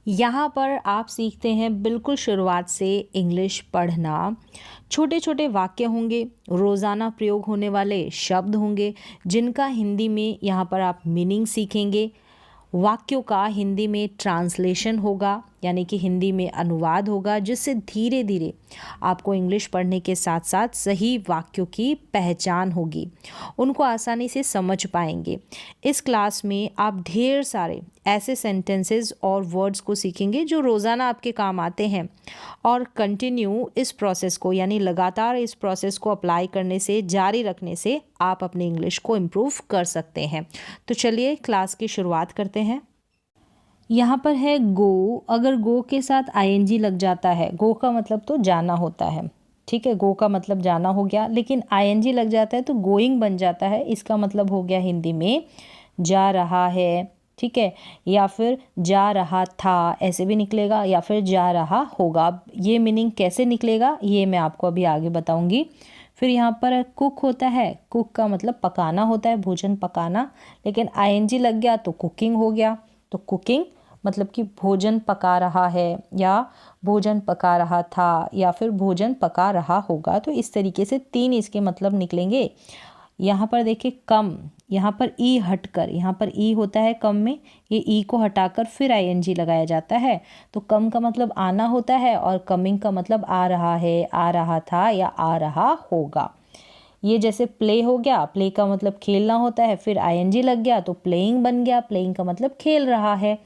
यहाँ पर आप सीखते हैं बिल्कुल शुरुआत से इंग्लिश पढ़ना। छोटे छोटे वाक्य होंगे, रोज़ाना प्रयोग होने वाले शब्द होंगे जिनका हिंदी में यहाँ पर आप मीनिंग सीखेंगे। वाक्यों का हिंदी में ट्रांसलेशन होगा, यानी कि हिंदी में अनुवाद होगा, जिससे धीरे धीरे आपको इंग्लिश पढ़ने के साथ साथ सही वाक्यों की पहचान होगी, उनको आसानी से समझ पाएंगे। इस क्लास में आप ढेर सारे ऐसे सेंटेंसेस और वर्ड्स को सीखेंगे जो रोज़ाना आपके काम आते हैं, और कंटिन्यू इस प्रोसेस को, यानी लगातार इस प्रोसेस को अप्लाई करने से, जारी रखने से आप अपनी इंग्लिश को इम्प्रूव कर सकते हैं। तो चलिए क्लास की शुरुआत करते हैं। यहाँ पर है गो। अगर गो के साथ आईएनजी लग जाता है, गो का मतलब तो जाना होता है, ठीक है, गो का मतलब जाना हो गया, लेकिन आईएनजी लग जाता है तो गोइंग बन जाता है। इसका मतलब हो गया हिंदी में जा रहा है, ठीक है, या फिर जा रहा था, ऐसे भी निकलेगा, या फिर जा रहा होगा। अब ये मीनिंग कैसे निकलेगा ये मैं आपको अभी आगे बताऊंगी। फिर यहाँ पर कुक होता है। कुक का मतलब पकाना होता है, भोजन पकाना, लेकिन आईएनजी लग गया तो कुकिंग हो गया। तो कुकिंग मतलब कि भोजन पका रहा है, या भोजन पका रहा था, या फिर भोजन पका रहा होगा। तो इस तरीके से 3 इसके मतलब निकलेंगे। यहाँ पर देखिए कम, यहाँ पर ई हटकर, यहाँ पर ई होता है कम में, ये ई को हटाकर फिर आईएनजी लगाया जाता है। तो कम का मतलब आना होता है, और कमिंग का मतलब आ रहा है, आ रहा था, या आ रहा होगा। ये जैसे प्ले हो गया, प्ले का मतलब खेलना होता है, फिर आईएनजी लग गया तो प्लेइंग बन गया, प्लेइंग का मतलब खेल रहा है,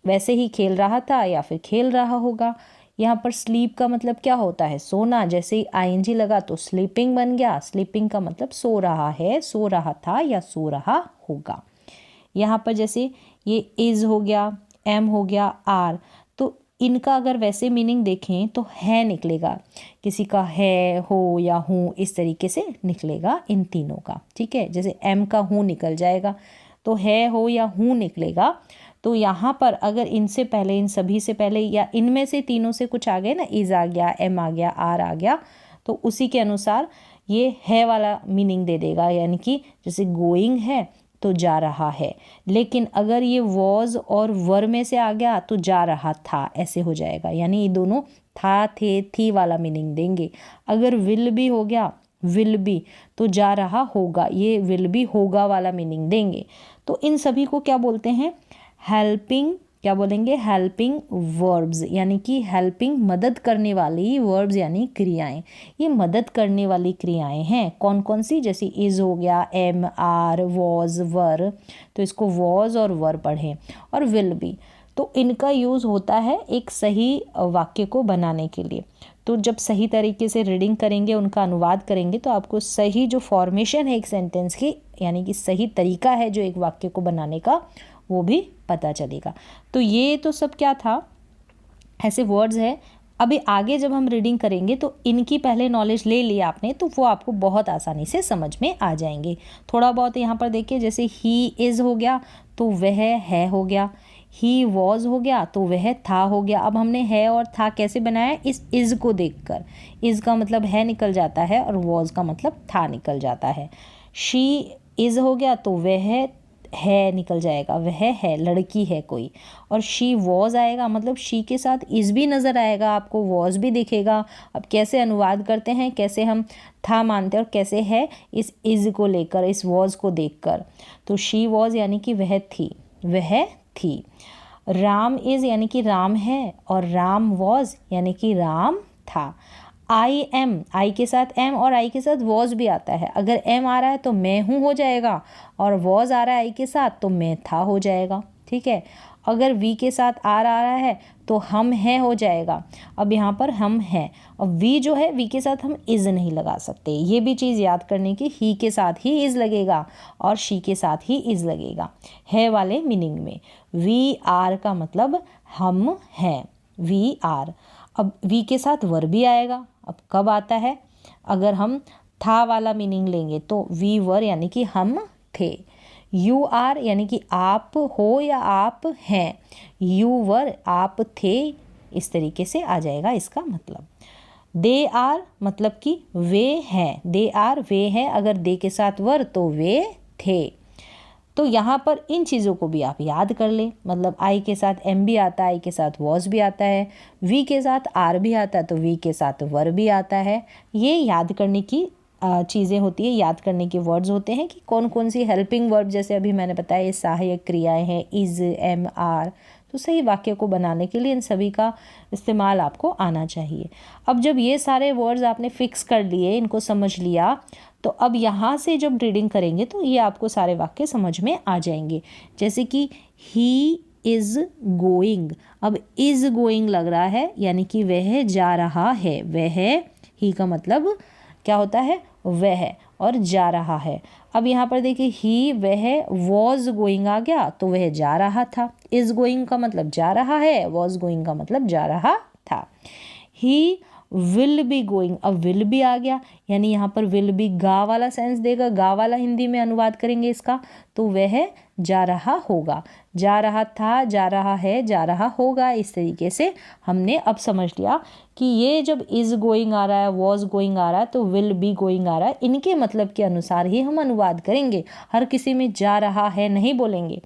वैसे ही खेल रहा था या फिर खेल रहा होगा। यहाँ पर स्लीप का मतलब क्या होता है, सोना, जैसे ही आईएनजी लगा तो स्लीपिंग बन गया, स्लीपिंग का मतलब सो रहा है, सो रहा था, या सो रहा होगा। यहाँ पर जैसे ये इज़ हो गया, एम हो गया, आर, तो इनका अगर वैसे मीनिंग देखें तो है निकलेगा, किसी का है, हो या हूँ, इस तरीके से निकलेगा इन तीनों का, ठीक है। जैसे एम का हूँ निकल जाएगा तो है, हो या हूँ निकलेगा। तो यहाँ पर अगर इनसे पहले, इन सभी से पहले, या इनमें से तीनों से कुछ आ गए ना, इज़ आ गया, एम आ गया, आर आ गया, तो उसी के अनुसार ये है वाला मीनिंग दे देगा, यानी कि जैसे गोइंग है तो जा रहा है। लेकिन अगर ये वॉज और वर में से आ गया तो जा रहा था, ऐसे हो जाएगा, यानी ये दोनों था, थे, थी वाला मीनिंग देंगे। अगर विल भी हो गया, विल बी, तो जा रहा होगा, ये विल बी होगा वाला मीनिंग देंगे। तो इन सभी को क्या बोलते हैं, हेल्पिंग, क्या बोलेंगे, हेल्पिंग वर्ब्स, यानी कि हेल्पिंग मदद करने वाली वर्ब्स यानी क्रियाएं। ये मदद करने वाली क्रियाएं हैं। कौन कौन सी, जैसे इज़ हो गया, एम, आर, वॉज, वर, तो इसको वॉज और वर पढ़ें, और विल बी। तो इनका यूज़ होता है एक सही वाक्य को बनाने के लिए। तो जब सही तरीके से रीडिंग करेंगे, उनका अनुवाद करेंगे, तो आपको सही जो फॉर्मेशन है एक सेंटेंस की, यानी कि सही तरीका है जो एक वाक्य को बनाने का, वो भी पता चलेगा। तो ये तो सब क्या था, ऐसे वर्ड्स है। अभी आगे जब हम रीडिंग करेंगे तो इनकी पहले नॉलेज ले लिया आपने, तो वो आपको बहुत आसानी से समझ में आ जाएंगे। थोड़ा बहुत यहाँ पर देखिए, जैसे ही इज़ हो गया तो वह है हो गया, ही वॉज हो गया तो वह था हो गया। अब हमने है और था कैसे बनाया, इस इज़ को देखकर। इज़ का मतलब है निकल जाता है, और वॉज का मतलब था निकल जाता है। शी इज़ हो गया तो वह है निकल जाएगा, वह है, लड़की है कोई। और शी वॉज आएगा, मतलब शी के साथ इज़ भी नज़र आएगा आपको, वॉज भी दिखेगा। अब कैसे अनुवाद करते हैं, कैसे हम था मानते हैं, और कैसे है इस इज़ को लेकर, इस वॉज को देखकर। तो शी वॉज यानी कि वह थी, वह थी। राम इज़ यानी कि राम है, और राम वॉज यानी कि राम था। आई एम, आई के साथ एम और आई के साथ वॉज भी आता है। अगर एम आ रहा है तो मैं हूँ हो जाएगा, और वॉज आ रहा है आई के साथ तो मैं था हो जाएगा, ठीक है। अगर वी के साथ आर आ रहा है तो हम हैं हो जाएगा। अब यहाँ पर हम हैं, और वी जो है, वी के साथ हम इज़ नहीं लगा सकते, ये भी चीज़ याद करने की। ही के साथ ही इज़ लगेगा, और शी के साथ ही इज़ लगेगा है वाले मीनिंग में। वी आर का मतलब हम हैं, वी आर। अब वी के साथ वर भी आएगा। अब कब आता है, अगर हम था वाला मीनिंग लेंगे तो वी वर यानी कि हम थे। यू आर यानी कि आप हो या आप हैं, यू वर आप थे, इस तरीके से आ जाएगा इसका मतलब। दे आर मतलब कि वे हैं, दे आर वे हैं, अगर दे के साथ वर तो वे थे। तो यहाँ पर इन चीज़ों को भी आप याद कर लें। मतलब आई के साथ एम भी आता है, आई के साथ वॉज भी आता है, वी के साथ आर भी आता है, तो वी के साथ वर भी आता है। ये याद करने की चीज़ें होती है, याद करने के वर्ड्स होते हैं कि कौन कौन सी हेल्पिंग वर्ब, जैसे अभी मैंने बताया ये सहायक क्रियाएं हैं, इज़, एम, आर। तो सही वाक्य को बनाने के लिए इन सभी का इस्तेमाल आपको आना चाहिए। अब जब ये सारे वर्ड्स आपने फिक्स कर लिए, इनको समझ लिया, तो अब यहाँ से जब रीडिंग करेंगे तो ये आपको सारे वाक्य समझ में आ जाएंगे। जैसे कि ही इज़ गोइंग, अब इज़ गोइंग लग रहा है यानी कि वह जा रहा है। वह, ही का मतलब क्या होता है, वह, और जा रहा है। अब यहाँ पर देखिए ही, वह, वॉज गोइंग आ गया तो वह जा रहा था। इज़ गोइंग का मतलब जा रहा है, वॉज गोइंग का मतलब जा रहा था। ही विल बी गोइंग, अब विल बी आ गया यानी यहाँ पर विल बी गा वाला सेंस देगा, गा वाला हिंदी में अनुवाद करेंगे इसका, तो वह जा रहा होगा। जा रहा था, जा रहा है, जा रहा होगा। इस तरीके से हमने अब समझ लिया कि ये जब इज़ गोइंग आ रहा है, वॉज गोइंग आ रहा है, तो विल बी गोइंग आ रहा है, इनके मतलब के अनुसार ही हम अनुवाद करेंगे। हर किसी में जा रहा है नहीं बोलेंगे।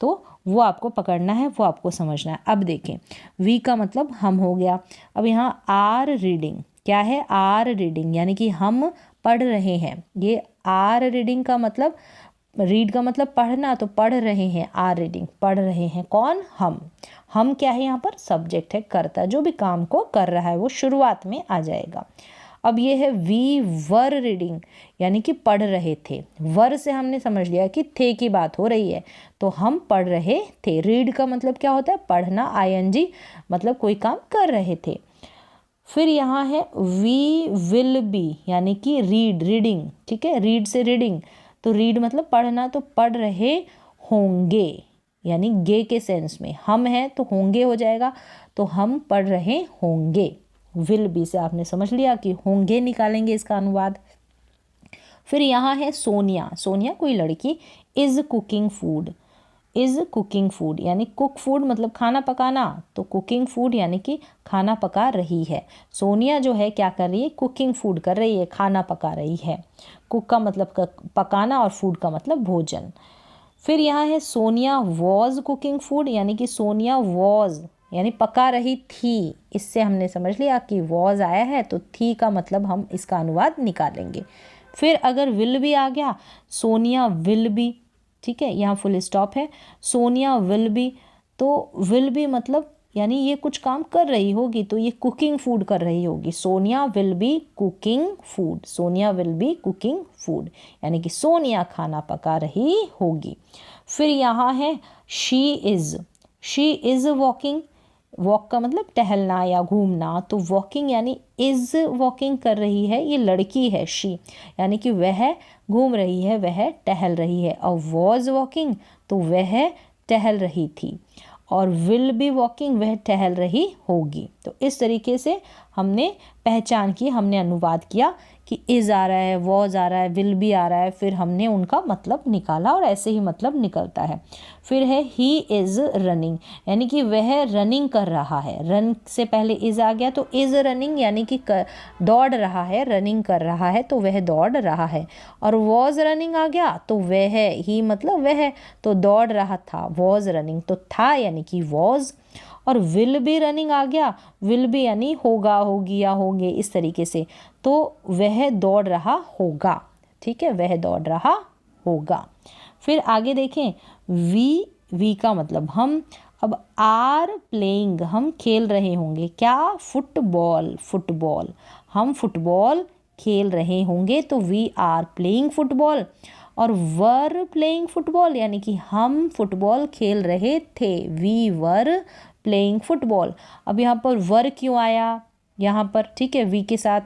तो वो आपको पकड़ना है, वो आपको समझना है। अब देखें, वी का मतलब हम हो गया। अब यहाँ आर रीडिंग क्या है, आर रीडिंग यानी कि हम पढ़ रहे हैं। ये आर रीडिंग का मतलब, रीड का मतलब पढ़ना, तो पढ़ रहे हैं, आर रीडिंग, पढ़ रहे हैं। कौन, हम क्या है यहाँ पर, सब्जेक्ट है, कर्ता, जो भी काम को कर रहा है वो शुरुआत में आ जाएगा। अब ये है वी वर रीडिंग यानी कि पढ़ रहे थे। वर से हमने समझ लिया कि थे की बात हो रही है, तो हम पढ़ रहे थे। रीड का मतलब क्या होता है, पढ़ना, ING मतलब कोई काम कर रहे थे। फिर यहाँ है वी विल बी यानी कि रीड, रीडिंग, ठीक है, रीड से रीडिंग, तो रीड मतलब पढ़ना, तो पढ़ रहे होंगे यानी गे के सेंस में, हम हैं तो होंगे हो जाएगा, तो हम पढ़ रहे होंगे। विल बी से आपने समझ लिया कि होंगे निकालेंगे इसका अनुवाद। फिर यहाँ है सोनिया, सोनिया कोई लड़की, is cooking food, is cooking food यानी कुक फूड मतलब खाना पकाना, तो कुकिंग फूड यानी कि खाना पका रही है। सोनिया जो है क्या कर रही है, कुकिंग फूड कर रही है, खाना पका रही है। कुक का मतलब पकाना और फूड का मतलब भोजन। फिर यहाँ है सोनिया वॉज कुकिंग फूड यानी कि सोनिया वॉज यानी पका रही थी। इससे हमने समझ लिया कि वॉज आया है तो थी का मतलब हम इसका अनुवाद निकालेंगे। फिर अगर विल भी आ गया, सोनिया विल बी, ठीक है, यहाँ फुल स्टॉप है, सोनिया विल बी, तो विल बी मतलब यानी ये कुछ काम कर रही होगी, तो ये कुकिंग फूड कर रही होगी। Sonia will be cooking food, Sonia will be cooking food यानी कि सोनिया खाना पका रही होगी। फिर यहाँ है शी इज़ वॉकिंग, वॉक का मतलब टहलना या घूमना, तो वॉकिंग यानी इज़ वॉकिंग कर रही है, ये लड़की है शी यानी कि वह घूम रही है, वह टहल रही है। और वॉज वॉकिंग तो वह टहल रही थी, और विल बी वॉकिंग वह टहल रही होगी। तो इस तरीके से हमने पहचान की, हमने अनुवाद किया कि इज़ आ रहा है, वॉज आ रहा है, विल बी आ रहा है, फिर हमने उनका मतलब निकाला और ऐसे ही मतलब निकलता है। फिर है ही इज़ रनिंग यानी कि वह रनिंग कर रहा है। रन से पहले इज़ आ गया तो इज़ रनिंग यानी कि दौड़ रहा है, रनिंग कर रहा है तो वह दौड़ रहा है। और वॉज रनिंग आ गया तो वह, ही मतलब वह, तो दौड़ रहा था, वॉज रनिंग तो था यानी कि वॉज। और विल बी रनिंग आ गया, विल बी यानी होगा, होगी या होंगे, इस तरीके से, तो वह दौड़ रहा होगा, ठीक है, वह दौड़ रहा होगा। फिर आगे देखें, वी का मतलब हम। अब आर प्लेइंग हम खेल रहे होंगे, क्या, फुटबॉल, हम फुटबॉल खेल रहे होंगे, तो वी आर प्लेइंग फुटबॉल। और वर प्लेइंग फुटबॉल यानी कि हम फुटबॉल खेल रहे थे, वी वर प्लेइंग फुटबॉल। अब यहाँ पर वर क्यों आया यहाँ पर, ठीक है, वी के साथ,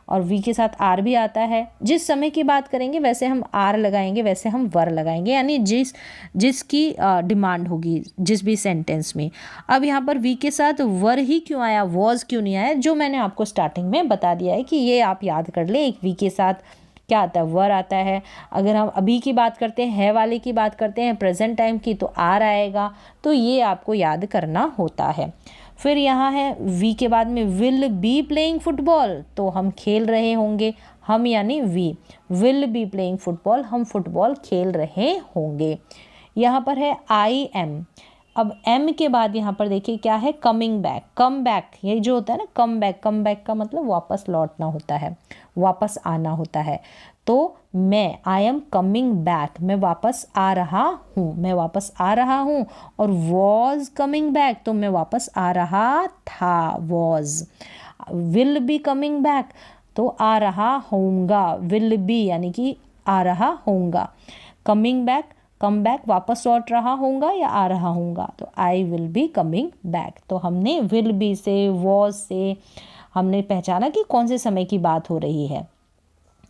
और वी के साथ आर भी आता है। जिस समय की बात करेंगे वैसे हम आर लगाएंगे, वैसे हम वर लगाएंगे, यानी जिसकी डिमांड होगी जिस भी सेंटेंस में। अब यहाँ पर वी के साथ वर ही क्यों आया, वॉज क्यों नहीं आया, जो मैंने आपको स्टार्टिंग में बता दिया है कि ये आप याद कर ले। एक वी के साथ क्या आता है, वर आता है। अगर हम अभी की बात करते हैं, है वाले की बात करते हैं, प्रेजेंट टाइम की, तो आर आएगा। तो ये आपको याद करना होता है। फिर यहाँ है वी के बाद में विल बी प्लेइंग फुटबॉल, तो हम खेल रहे होंगे, हम यानी we, will be playing football हम फुटबॉल खेल रहे होंगे। यहाँ पर है आई एम। अब एम के बाद यहाँ पर देखिए क्या है, कमिंग बैक। कम बैक ये जो होता है ना, कम बैक, कम बैक का मतलब वापस लौटना होता है, वापस आना होता है। तो मैं, आई एम कमिंग बैक, मैं वापस आ रहा हूँ, मैं वापस आ रहा हूँ। और वॉज कमिंग बैक, तो मैं वापस आ रहा था, was. Will be coming back, तो आ रहा होऊंगा, विल बी यानी कि आ रहा होऊंगा। कमिंग बैक, कम बैक वापस लौट रहा होऊंगा या आ रहा होऊंगा, तो I will be coming back. तो हमने विल बी से, वॉज से हमने पहचाना कि कौन से समय की बात हो रही है।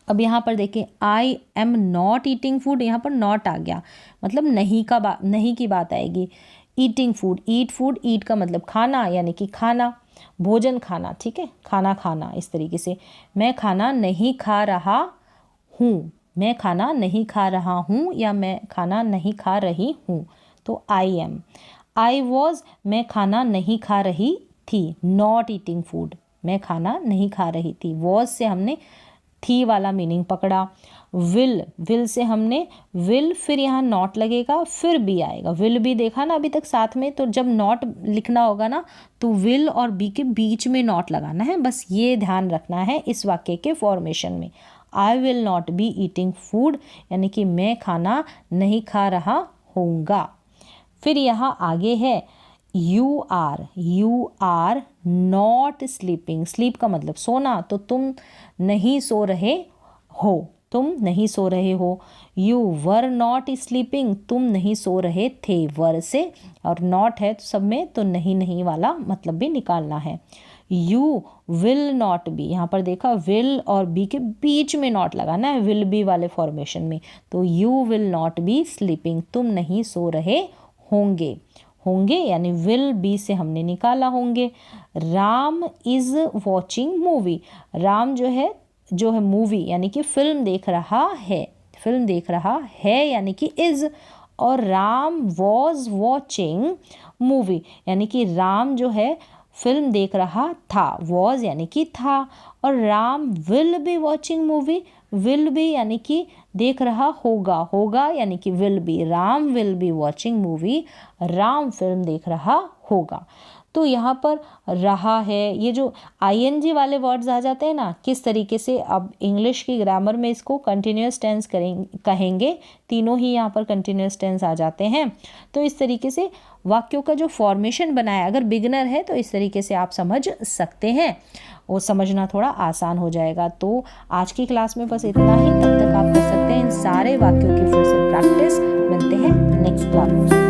अब यहाँ पर देखिए I am not eating food, यहाँ पर नॉट आ गया, मतलब नहीं की बात आएगी। ईटिंग फूड, ईट फूड, ईट का मतलब खाना यानी कि खाना, भोजन खाना, ठीक है, खाना खाना। इस तरीके से मैं खाना नहीं खा रहा हूँ, मैं खाना नहीं खा रहा हूँ या मैं खाना नहीं खा रही हूँ, तो आई एम। आई वॉज, मैं खाना नहीं खा रही थी, नॉट ईटिंग फूड, मैं खाना नहीं खा रही थी। वॉज से हमने थी वाला मीनिंग पकड़ा। विल, विल से हमने विल, फिर यहाँ नॉट लगेगा, फिर बी आएगा। विल बी देखा ना अभी तक साथ में, तो जब नॉट लिखना होगा ना तो विल और बी के बीच में नॉट लगाना है, बस ये ध्यान रखना है इस वाक्य के फॉर्मेशन में। I will not be eating food यानी कि मैं खाना नहीं खा रहा होऊंगा। फिर यहाँ आगे है you are not sleeping. Sleep का मतलब सोना, तो तुम नहीं सो रहे हो, तुम नहीं सो रहे हो। यू वर नॉट स्लीपिंग, तुम नहीं सो रहे थे, वर से, और नॉट है तो सब में, तो नहीं वाला मतलब भी निकालना है। यू विल नॉट बी, यहाँ पर देखा विल और बी के बीच में नॉट लगाना है, विल बी वाले फॉर्मेशन में, तो you will not be sleeping, तुम नहीं सो रहे होंगे। होंगे यानी विल बी से हमने निकाला होंगे। Ram is watching movie, Ram जो है मूवी यानी कि फिल्म देख रहा है, फिल्म देख रहा है यानी कि इज। और राम वॉज वॉचिंग मूवी यानी कि राम जो है फिल्म देख रहा था, वॉज यानी कि था। और Ram will be watching movie, will be यानी कि देख रहा होगा, होगा यानी कि will be. Ram will be watching movie, Ram film देख रहा होगा। तो यहाँ पर रहा है, ये जो आईएनजी वाले वर्ड्स आ जाते हैं ना, किस तरीके से अब इंग्लिश की ग्रामर में इसको कंटिन्यूअस टेंस कहेंगे, तीनों ही यहाँ पर कंटिन्यूअस टेंस आ जाते हैं। तो इस तरीके से वाक्यों का जो फॉर्मेशन बनाया, अगर बिगनर है तो इस तरीके से आप समझ सकते हैं, वो समझना थोड़ा आसान हो जाएगा। तो आज की क्लास में बस इतना ही, तब तक आप कर सकते हैं इन सारे वाक्यों की फिर से प्रैक्टिस। मिलते हैं नेक्स्ट क्लास में।